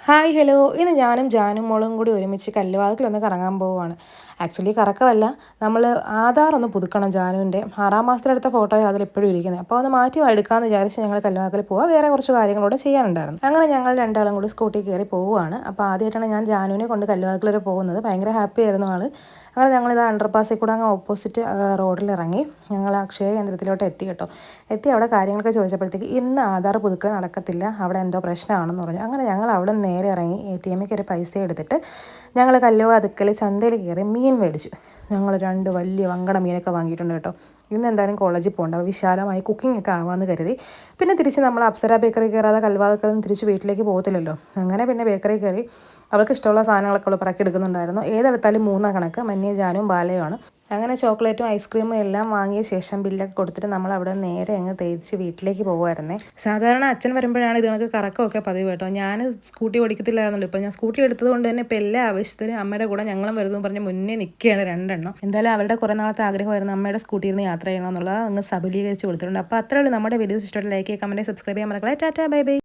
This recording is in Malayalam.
ഹായ് ഹലോ ഇന്ന് ഞാനും ജാനും മോളും കൂടി ഒരുമിച്ച് കല്ലുവാതിക്കലൊന്ന് കറങ്ങാൻ പോവുകയാണ്. ആക്ച്വലി കറക്കമല്ല, നമ്മൾ ആധാർ ഒന്ന് പുതുക്കണം. ജാനുവിൻ്റെ 6 മാസത്തിലെടുത്ത ഫോട്ടോയോ അതിലെപ്പോഴും ഇരിക്കുന്നത്. അപ്പോൾ ഒന്ന് മാറ്റി എടുക്കാമെന്ന് വിചാരിച്ച് ഞങ്ങൾ കല്ലുവാതിക്കൽ പോവുക. വേറെ കുറച്ച് കാര്യങ്ങളൂടെ ചെയ്യാനുണ്ടായിരുന്നു. അങ്ങനെ ഞങ്ങൾ രണ്ടാളും കൂടി സ്കൂട്ടി കയറി പോവുകയാണ്. അപ്പോൾ ആദ്യമായിട്ടാണ് ഞാൻ ജാനുവിനെ കൊണ്ട് കല്ലുവാതിക്കൽ വരെ പോകുന്നത്. ഭയങ്കര ഹാപ്പി ആയിരുന്നു ആൾ. അങ്ങനെ ഞങ്ങളിത് അണ്ടർപാസിൽ കൂടെ അങ്ങ് ഓപ്പോസിറ്റ് റോഡിലിറങ്ങി ഞങ്ങൾ അക്ഷയ കേന്ദ്രത്തിലോട്ട് എത്തി കേട്ടോ. എത്തി അവിടെ കാര്യങ്ങളൊക്കെ ചോദിച്ചപ്പോഴത്തേക്ക് ഇന്ന് ആധാർ പുതുക്കൽ നടക്കത്തില്ല, അവിടെ എന്തോ പ്രശ്നമാണെന്ന് പറഞ്ഞു. അങ്ങനെ ഞങ്ങൾ അവിടെ നേരെ ഇറങ്ങി ATM കയറി പൈസ എടുത്തിട്ട് ഞങ്ങൾ കല്ലുവാതിക്കൽ ചന്തയിൽ കയറി മീൻ മേടിച്ചു. ഞങ്ങൾ 2 വലിയ വങ്കട മീനൊക്കെ വാങ്ങിയിട്ടുണ്ട് കേട്ടോ. ഇന്ന് എന്തായാലും കോളേജിൽ പോകണ്ട, വിശാലമായി കുക്കിംഗ് ഒക്കെ ആവാമെന്ന് കരുതി. പിന്നെ തിരിച്ച് നമ്മൾ അപ്സര ബേക്കറി കയറാതെ കല്ലുവാതിക്കൽ തിരിച്ച് വീട്ടിലേക്ക് പോകത്തില്ലല്ലോ. അങ്ങനെ പിന്നെ ബേക്കറി കയറി അവൾക്ക് ഇഷ്ടമുള്ള സാധനങ്ങളൊക്കെ അവൾ പറക്കി എടുക്കുന്നുണ്ടായിരുന്നു. ഏതെടുത്താലും 3 കണക്ക്, മഞ്ഞയും ജാനും ബാലയുമാണ്. അങ്ങനെ ചോക്ലേറ്റും ഐസ്ക്രീമും എല്ലാം വാങ്ങിയ ശേഷം ബില്ലൊക്കെ കൊടുത്തിട്ട് നമ്മൾ അവിടെ നേരെ അങ്ങ് തേച്ച് വീട്ടിലേക്ക് പോകുമായിരുന്നേ. സാധാരണ അച്ഛൻ വരുമ്പോഴാണ് ഇത് കണക്ക് കറക്കമൊക്കെ പതിവ് കേട്ടോ. ഞാൻ സ്കൂട്ടി ഓടിക്കത്തില്ലായിരുന്നല്ലോ. ഇപ്പം ഞാൻ സ്കൂട്ടി എടുത്തത് കൊണ്ട് തന്നെ ഇപ്പം എല്ലാ ആവശ്യത്തിനും അമ്മയുടെ കൂടെ ഞങ്ങളും വരുന്നു പറഞ്ഞ് മുന്നേ നിൽക്കുകയാണ് 2 എണ്ണം. എന്തായാലും അവരുടെ കുറേ നാളത്തെ ആഗ്രഹമായിരുന്നു അമ്മയുടെ സ്കൂട്ടിയിൽ നിന്ന് യാത്ര ചെയ്യണമെന്നുള്ളത്. അങ്ങ് സബലീകരിച്ച് കൊടുത്തിട്ടുണ്ട്. അപ്പോൾ അത്രേ ഉള്ളൂ. നമ്മുടെ വീഡിയോസ് ഇഷ്ടമായിട്ട് ലൈക്ക് ചെയ്യുക, കമൻറ്റ്, സബ്സ്ക്രൈബ് ചെയ്യാൻ മറക്കല്ലേ. Tata bye bye.